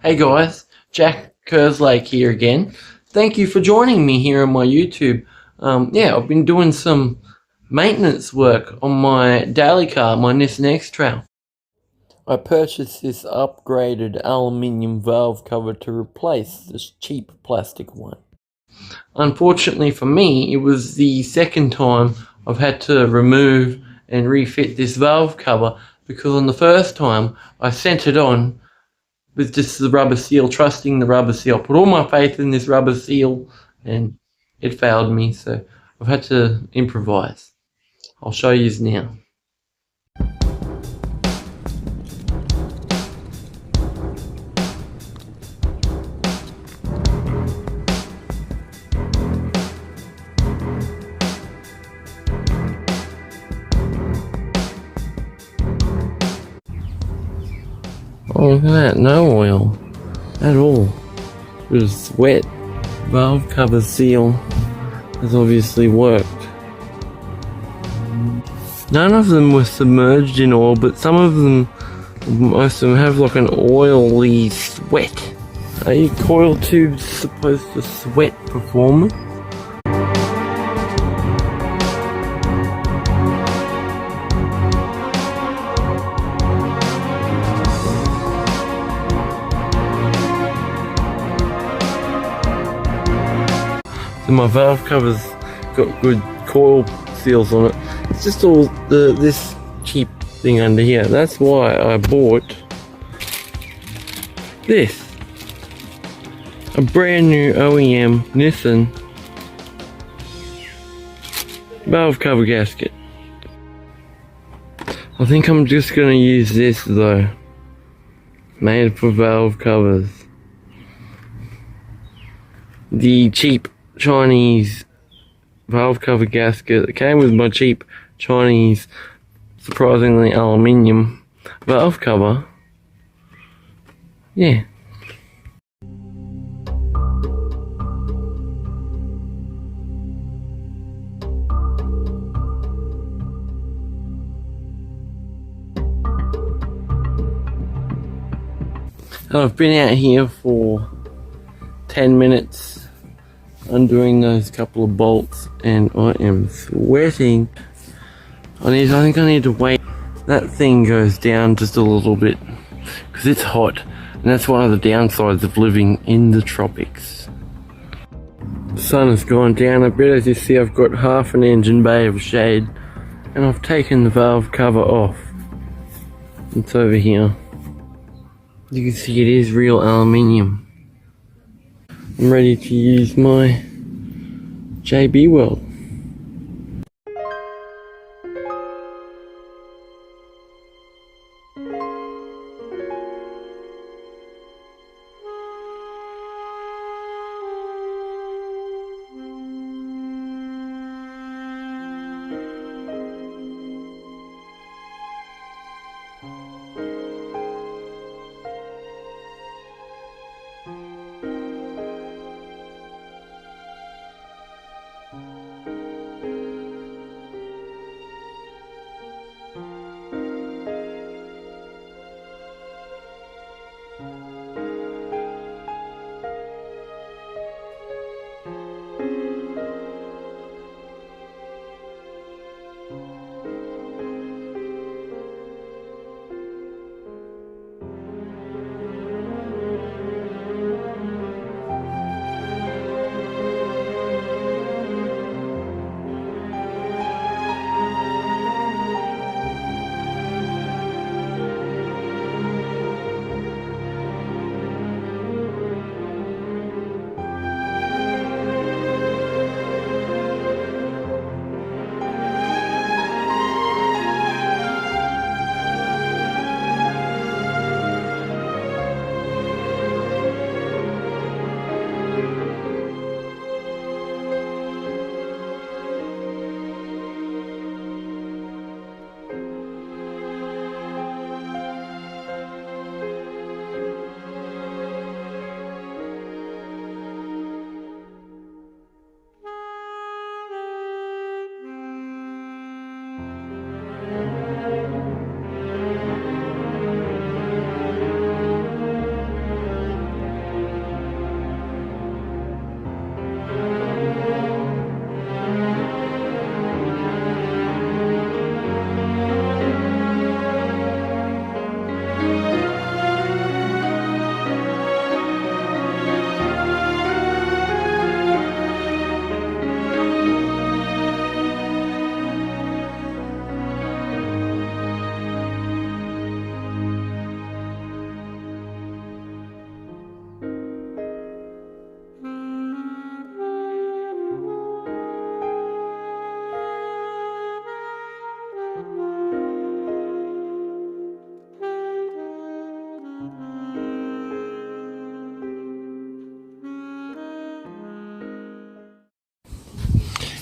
Hey guys, Jack Kerslake here again. Thank you for joining me here on my YouTube. I've been doing some maintenance work on my daily car, my Nissan X-Trail. I purchased this upgraded aluminium valve cover to replace this cheap plastic one. Unfortunately for me, it was the second time I've had to remove and refit this valve cover, because on the first time I sent it on with just the rubber seal, trusting the rubber seal. Put all my faith in this rubber seal and it failed me, so I've had to improvise. I'll show you now. Oh, look at that, no oil at all. It was wet. Valve cover seal has obviously worked. None of them were submerged in oil, but some of them, most of them have like an oily sweat. Are your coil tubes supposed to sweat performance? So my valve cover's got good coil seals on it. It's just all this cheap thing under here. That's why I bought this. A brand new OEM Nissan valve cover gasket. I think I'm just gonna use this though. Made for valve covers. The cheap Chinese valve cover gasket that came with my cheap Chinese, surprisingly aluminium valve cover. Yeah. And I've been out here for 10 minutes undoing those couple of bolts, and I am sweating. I think I need to wait. That thing goes down just a little bit because it's hot, and that's one of the downsides of living in the tropics. The sun has gone down a bit. As you see, I've got half an engine bay of shade, and I've taken the valve cover off. It's over here. You can see it is real aluminium. I'm ready to use my JB weld.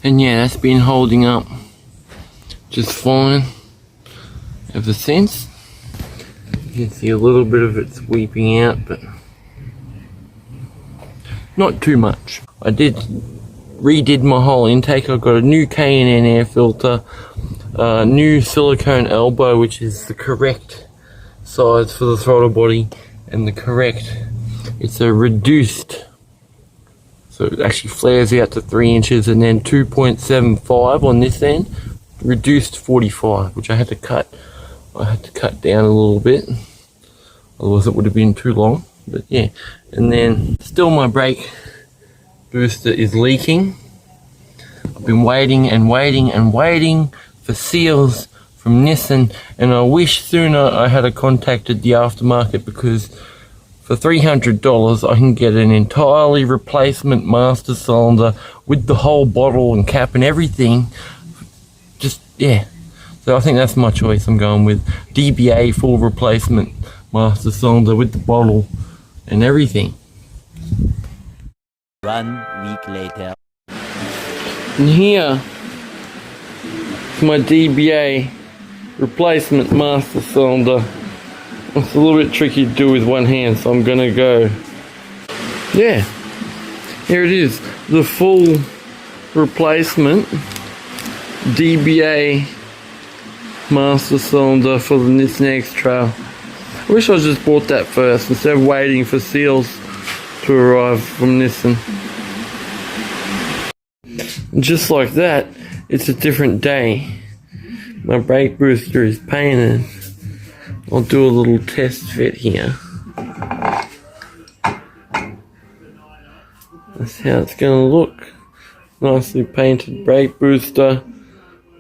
And yeah, that's been holding up just fine ever since. You can see a little bit of it sweeping out, but not too much. I redid my whole intake. I got a new K&N air filter, new silicone elbow, which is the correct size for the throttle body, and it's a reduced, so it actually flares out to 3 inches, and then 2.75 on this end, reduced 45, which I had to cut down a little bit, otherwise it would have been too long. But yeah, and then still my brake booster is leaking. I've been waiting for seals from Nissan, and I wish sooner I had contacted the aftermarket, because for $300 I can get an entirely replacement master cylinder with the whole bottle and cap and everything. Just, yeah. So I think that's my choice. I'm going with DBA full replacement master cylinder with the bottle and everything. 1 week later. And here is my DBA replacement master cylinder. It's a little bit tricky to do with one hand, so I'm gonna go. Yeah, here it is, the full replacement DBA master cylinder for the Nissan xtrail. I wish I just bought that first instead of waiting for seals to arrive from Nissan. And just like that, it's a different day. My brake booster is painted. I'll do a little test fit here. That's how it's gonna look. Nicely painted brake booster,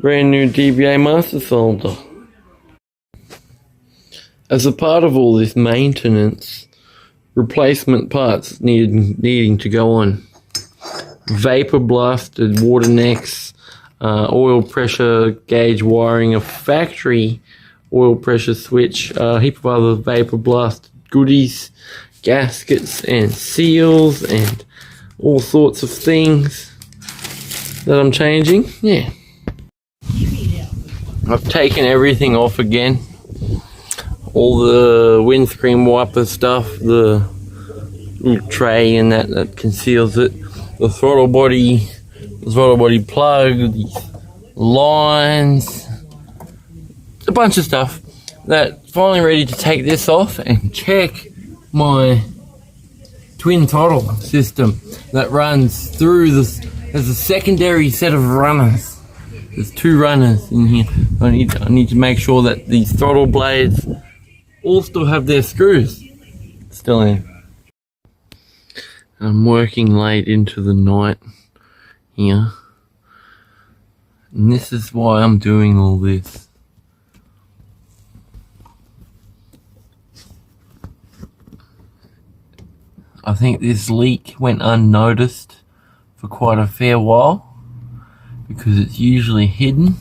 brand new DBA master cylinder. As a part of all this maintenance, replacement parts needing to go on. Vapor blasted water necks, oil pressure gauge wiring, a factory oil pressure switch, a heap of other vapor blast goodies, gaskets and seals and all sorts of things that I'm changing. Yeah. I've taken everything off again. All the windscreen wiper stuff, the little tray and that conceals it, the throttle body plug, these lines, a bunch of stuff. That finally ready to take this off and check my twin throttle system that runs through this. There's a secondary set of runners. There's 2 runners in here. I need to make sure that these throttle blades all still have their screws still in. I'm working late into the night here, and this is why I'm doing all this. I think this leak went unnoticed for quite a fair while, because it's usually hidden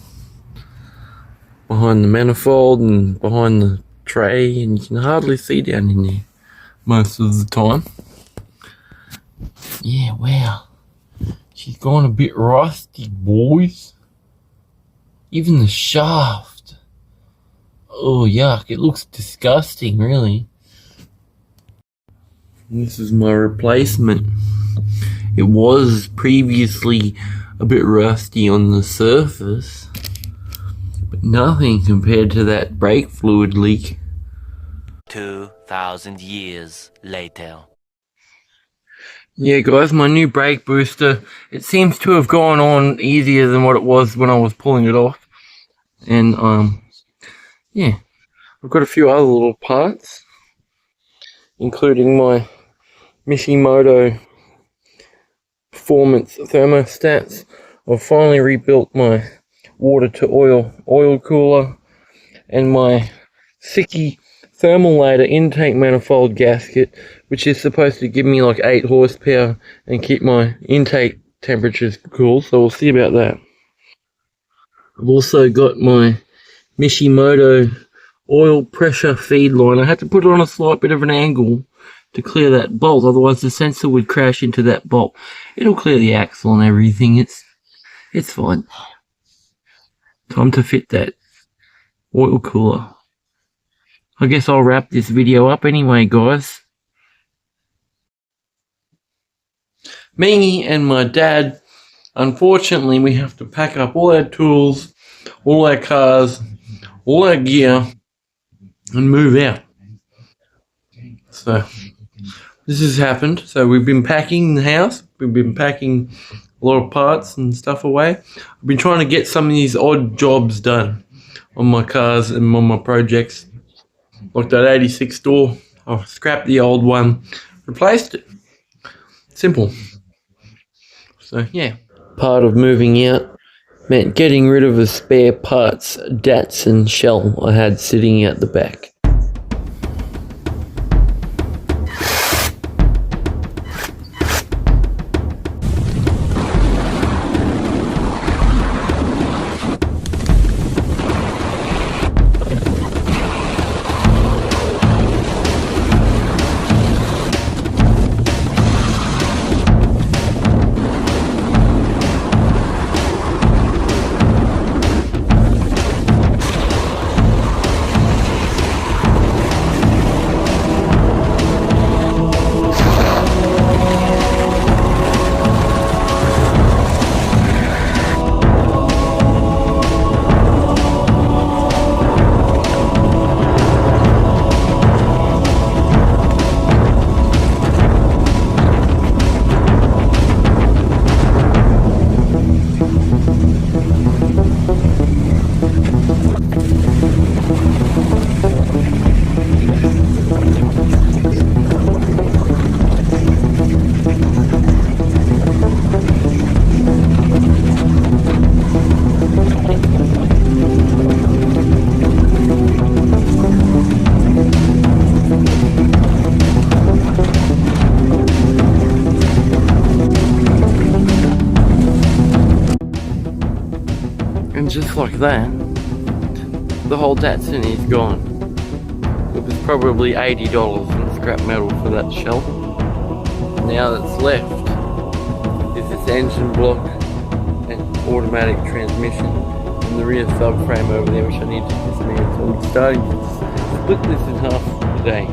behind the manifold and behind the tray, and you can hardly see down in there most of the time. Yeah, wow. She's gone a bit rusty, boys. Even the shaft. Oh, yuck. It looks disgusting, really. And this is my replacement. It was previously a bit rusty on the surface, but nothing compared to that brake fluid leak. 2,000 years later. Yeah guys, my new brake booster, it seems to have gone on easier than what it was when I was pulling it off. And yeah, I've got a few other little parts, including my Mishimoto performance thermostats. I've finally rebuilt my water to oil cooler, and my Siki thermalator intake manifold gasket, which is supposed to give me like 8 horsepower and keep my intake temperatures cool, so we'll see about that. I've also got my Mishimoto oil pressure feed line. I had to put it on a slight bit of an angle to clear that bolt, otherwise the sensor would crash into that bolt. It'll clear the axle and everything. It's fine. Time to fit that oil cooler. I guess I'll wrap this video up anyway, guys. Me and my dad, unfortunately, we have to pack up all our tools, all our cars, all our gear, and move out. So this has happened. So we've been packing the house. We've been packing a lot of parts and stuff away. I've been trying to get some of these odd jobs done on my cars and on my projects. Like that 86 door, I scrapped the old one, replaced it. Simple. So yeah. Part of moving out meant getting rid of a spare parts Datsun shell I had sitting out the back. And just like that, the whole Datsun is gone. It was probably $80 in scrap metal for that shell. Now that's left is this engine block and automatic transmission and the rear subframe over there, which I need to dismantle. I'm starting to split this in half today.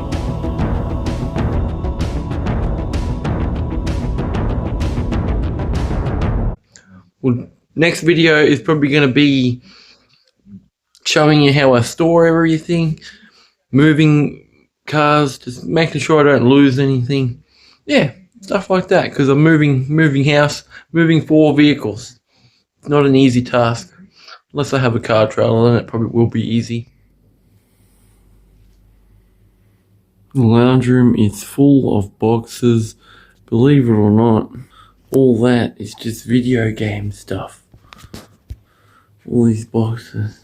Well, next video is probably going to be showing you how I store everything, moving cars, just making sure I don't lose anything. Yeah, stuff like that, because I'm moving house, moving 4 vehicles. It's not an easy task. Unless I have a car trailer, then it probably will be easy. The lounge room is full of boxes. Believe it or not, all that is just video game stuff. All these boxes.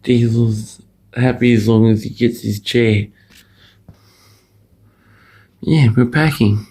Diesel's happy as long as he gets his chair. Yeah, we're packing.